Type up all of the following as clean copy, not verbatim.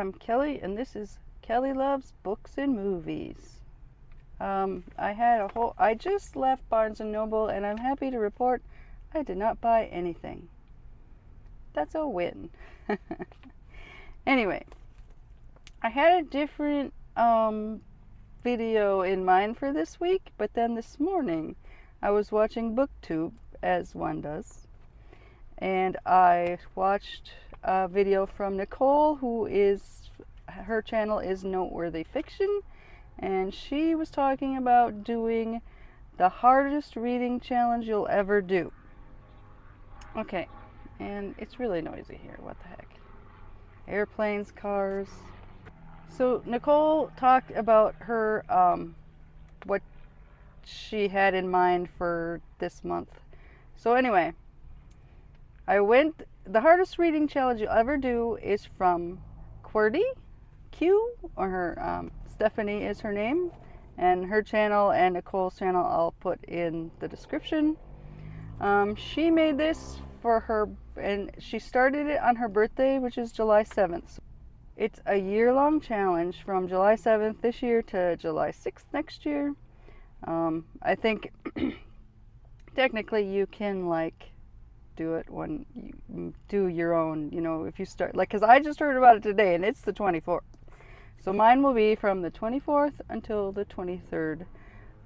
I'm Kelly, and this is Kelly Loves Books and Movies. I just left Barnes & Noble, and I'm happy to report I did not buy anything. That's a win. Anyway, I had a different video in mind for this week, but then this morning I was watching BookTube, as one does, and I watched a video from Nicole, her channel is Noteworthy Fiction, and she was talking about doing the hardest reading challenge you'll ever do. Okay, and it's really noisy here, what the heck. Airplanes, cars. So Nicole talked about her, what she had in mind for this month. So anyway, the hardest reading challenge you'll ever do is from QWERTY, Stephanie is her name, and her channel and Nicole's channel I'll put in the description. She made this for her, and she started it on her birthday, which is July 7th. It's a year-long challenge from July 7th this year to July 6th next year. I think technically you can do it when you do your own, if you start, because I just heard about it today and it's the 24th. So mine will be from the 24th until the 23rd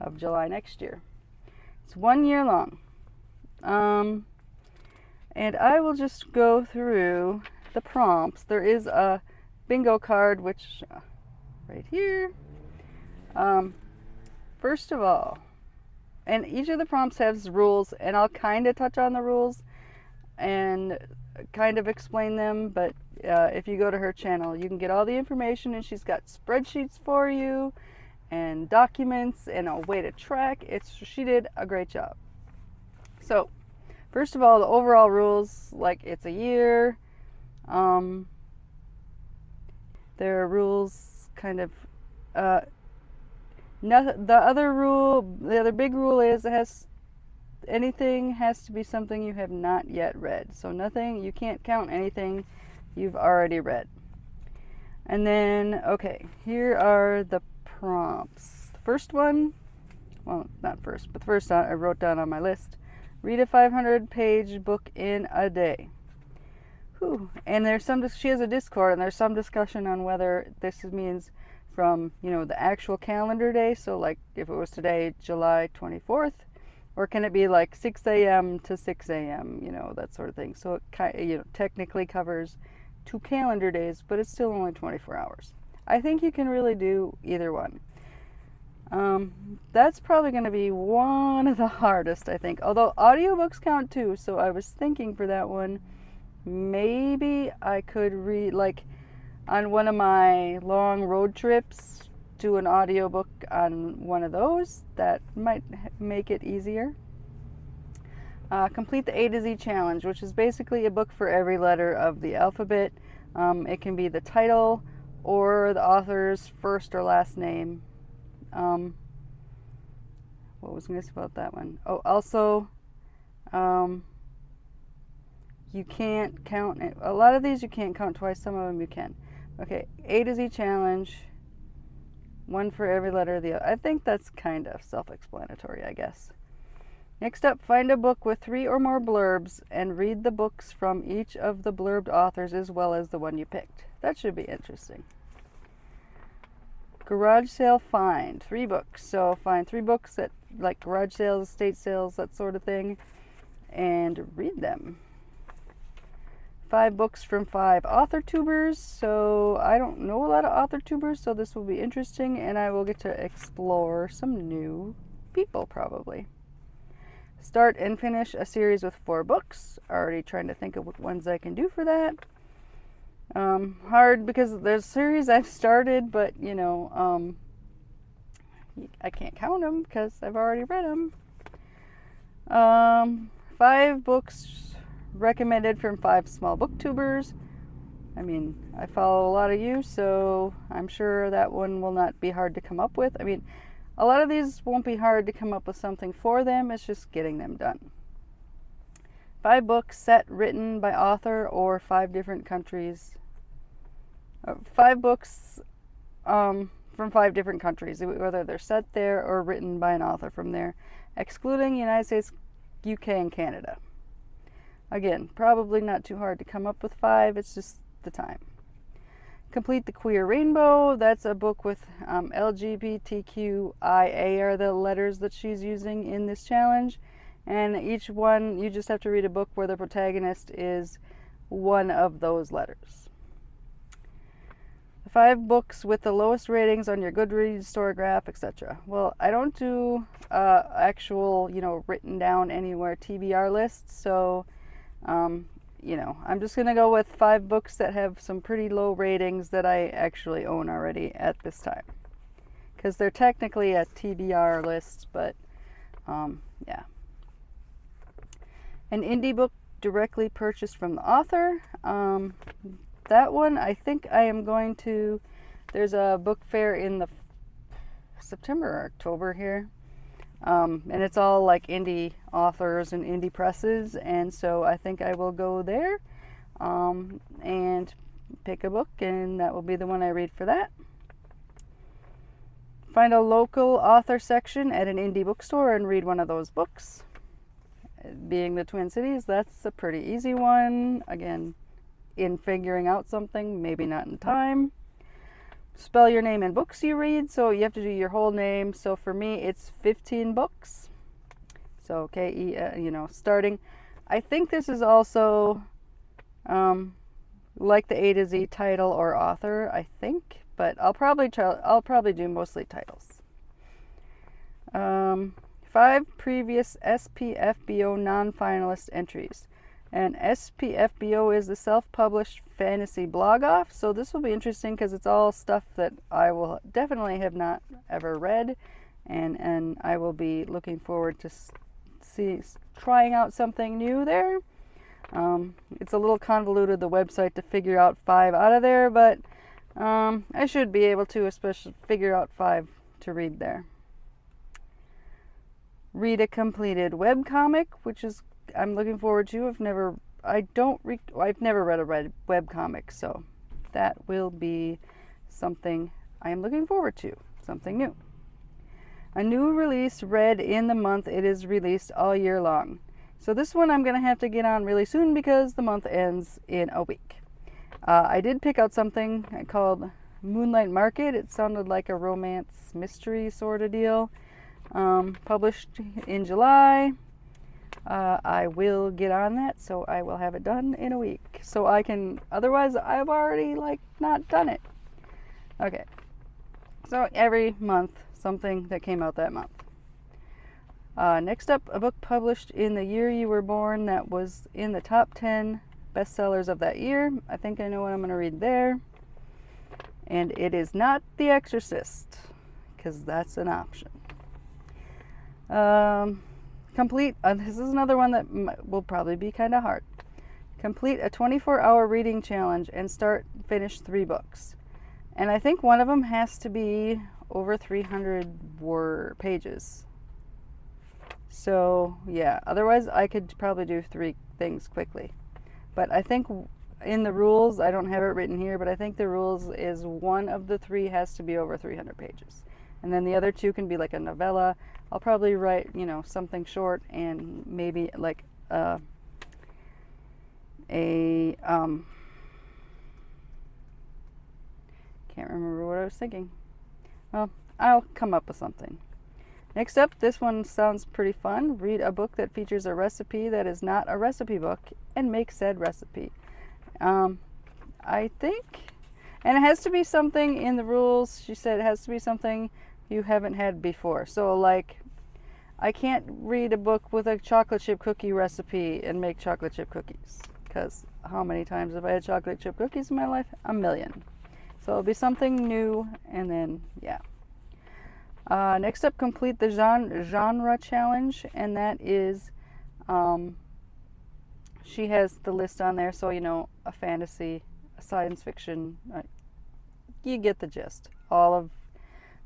of July next year. It's 1 year long. And I will just go through the prompts. There is a bingo card, which right here. First of all, and each of the prompts has rules, and I'll kind of touch on the rules and kind of explain them, but if you go to her channel, you can get all the information, and she's got spreadsheets for you and documents and a way to track. She did a great job. So, first of all, the overall rules, it's a year. There are rules kind of, the other big rule is anything has to be something you have not yet read. So you can't count anything you've already read. And then, okay, here are the prompts. The first one, well, not first, but the first one I wrote down on my list. Read a 500-page book in a day. Whew. And she has a Discord, and there's some discussion on whether this means from, the actual calendar day. So if it was today, July 24th, or can it be 6 a.m. to 6 a.m., that sort of thing. So it technically covers 2 calendar days, but it's still only 24 hours. I think you can really do either one. That's probably going to be one of the hardest, I think. Although audiobooks count too, so I was thinking for that one, maybe I could read, on one of my long road trips, do an audiobook on one of those. That might make it easier. Complete the A to Z challenge, which is basically a book for every letter of the alphabet. It can be the title or the author's first or last name. What was nice about that one? Oh, also, you can't count it. A lot of these you can't count twice, some of them you can. Okay, A to Z challenge, one for every letter of the other. I think that's kind of self-explanatory, I guess. Next up, find a book with 3 or more blurbs and read the books from each of the blurbed authors as well as the one you picked. That should be interesting. Garage sale find 3 books. So find 3 books at garage sales, estate sales, that sort of thing, and read them. 5 books from 5 author tubers. So I don't know a lot of author tubers, so this will be interesting, and I will get to explore some new people probably. Start and finish a series with 4 books. Already trying to think of what ones I can do for that. Hard because there's a series I've started, but I can't count them because I've already read them. 5 books recommended from 5 small booktubers. I mean, I follow a lot of you, so I'm sure that one will not be hard to come up with. I mean, a lot of these won't be hard to come up with something for them. It's just getting them done. 5 books set written by author or 5 different countries. 5 books from 5 different countries, whether they're set there or written by an author from there, excluding United States, UK, and Canada. Again, probably not too hard to come up with 5, it's just the time. Complete the Queer Rainbow. That's a book with LGBTQIA are the letters that she's using in this challenge. And each one, you just have to read a book where the protagonist is one of those letters. The 5 books with the lowest ratings on your Goodreads, Storygraph, etc. Well, I don't do actual, written down anywhere TBR lists, so, I'm just going to go with 5 books that have some pretty low ratings that I actually own already at this time. Because they're technically a TBR list, but, yeah. An indie book directly purchased from the author. That one, I think I am going to, there's a book fair in the September or October here. And it's all like indie authors and indie presses. And so I think I will go there and pick a book, and that will be the one I read for that. Find a local author section at an indie bookstore and read one of those books. Being the Twin Cities, that's a pretty easy one. Again, in figuring out something, maybe not in time. Spell your name in books you read, so you have to do your whole name. So for me, it's 15 books. So starting. I think this is also like the A to Z title or author, I think, but I'll probably do mostly titles. 5 previous SPFBO non-finalist entries. And SPFBO is the self-published fantasy blog off. So this will be interesting because it's all stuff that I will definitely have not ever read. And I will be looking forward to trying out something new there. It's a little convoluted, the website, to figure out 5 out of there. But I should be able to especially figure out 5 to read there. Read a completed webcomic, which is I'm looking forward to. I've never read a webcomic, so that will be something I am looking forward to, something new. A new release read in the month it is released all year long. So this one I'm going to have to get on really soon because the month ends in a week. I did pick out something called Moonlight Market. It sounded like a romance mystery sort of deal. Published in July. I will get on that, so I will have it done in a week. So I can, otherwise I've already not done it. Okay. So every month, something that came out that month. Next up, a book published in the year you were born that was in the top 10 bestsellers of that year. I think I know what I'm going to read there. And it is not The Exorcist, because that's an option. Complete, this is another one that will probably be kind of hard. Complete a 24-hour reading challenge and finish 3 books. And I think one of them has to be over 300 pages. So, yeah, otherwise I could probably do 3 things quickly. But I think in the rules, I don't have it written here, but I think the rules is one of the 3 has to be over 300 pages. And then the other 2 can be like a novella. I'll probably write, something short and maybe like can't remember what I was thinking. Well, I'll come up with something. Next up, this one sounds pretty fun. Read a book that features a recipe that is not a recipe book and make said recipe. I think, and it has to be something in the rules. She said it has to be something you haven't had before. So I can't read a book with a chocolate chip cookie recipe and make chocolate chip cookies, because how many times have I had chocolate chip cookies in my life? A million. So it'll be something new, and then yeah. Next up, complete the genre challenge, and that is she has the list on there, so a fantasy, a science fiction, you get the gist.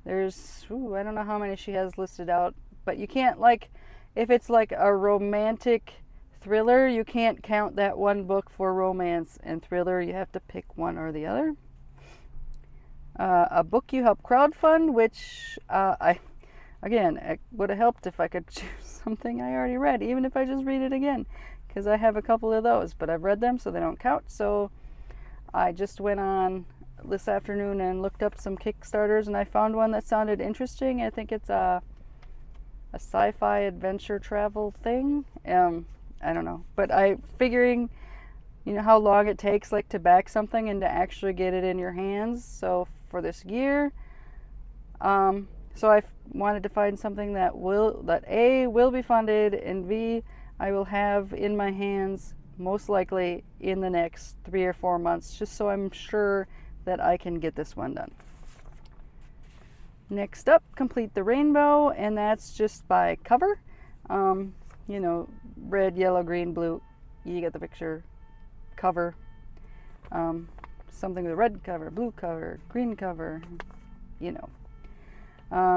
There's I don't know how many she has listed out, but you can't, if it's like a romantic thriller, you can't count that one book for romance and thriller. You have to pick one or the other. A book you help crowdfund, which it would have helped if I could choose something I already read, even if I just read it again, because I have a couple of those, but I've read them, so they don't count. So I just went on this afternoon and looked up some Kickstarters, and I found one that sounded interesting. I think it's a sci-fi adventure travel thing. I don't know, but I figuring, you know, how long it takes like to back something and to actually get it in your hands. So for this year, so I wanted to find something that A, will be funded, and B, I will have in my hands most likely in the next 3 or 4 months, just so I'm sure that I can get this one done. Next up, Complete the Rainbow, and that's just by cover. You know, red, yellow, green, blue, you get the picture. Cover. Something with a red cover, blue cover, green cover, you know.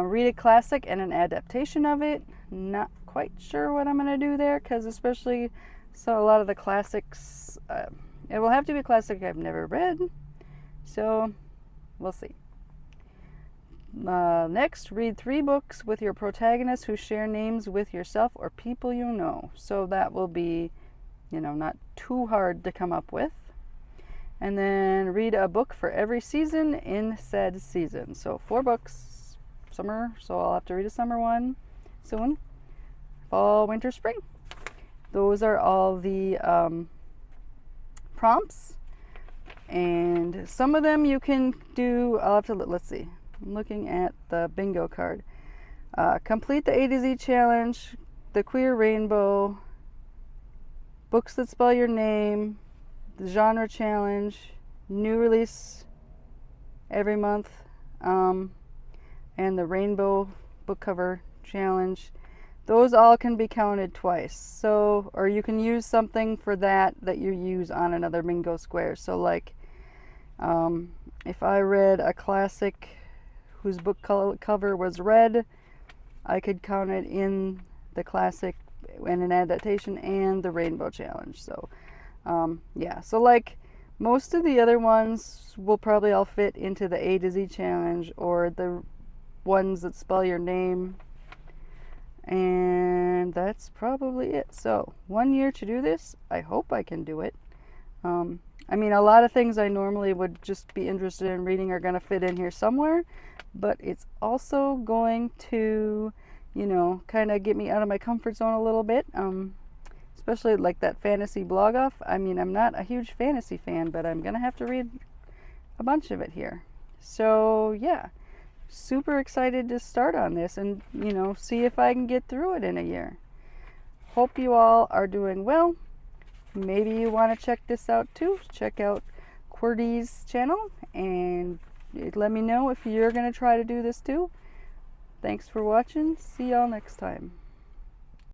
Read a classic and an adaptation of it. Not quite sure what I'm going to do there, because especially a lot of the classics, it will have to be a classic I've never read, so we'll see. Next, read 3 books with your protagonists who share names with yourself or people you know. So that will be, you know, not too hard to come up with. And then read a book for every season in said season. So 4 books, summer, so I'll have to read a summer one soon. Fall, winter, spring. Those are all the prompts. And some of them you can do, I'll have to, let's see. I'm looking at the bingo card. Complete the A to Z challenge, the Queer Rainbow, books that spell your name, the genre challenge, new release every month, and the rainbow book cover challenge. Those all can be counted twice. So, or you can use something for that you use on another bingo square. So like, if I read a classic whose book cover was red, I could count it in the classic and an adaptation and the rainbow challenge. So yeah, so like most of the other ones will probably all fit into the A to Z challenge or the ones that spell your name, and that's probably it. So 1 year to do this. I hope I can do it. I mean, a lot of things I normally would just be interested in reading are going to fit in here somewhere, but it's also going to, you know, kind of get me out of my comfort zone a little bit, especially like that fantasy blog off. I mean, I'm not a huge fantasy fan, but I'm going to have to read a bunch of it here. So yeah, super excited to start on this and, you know, see if I can get through it in a year. Hope you all are doing well. Maybe you want to check this out too. Check out QWERTY's channel and let me know if you're going to try to do this too. Thanks for watching. See y'all next time.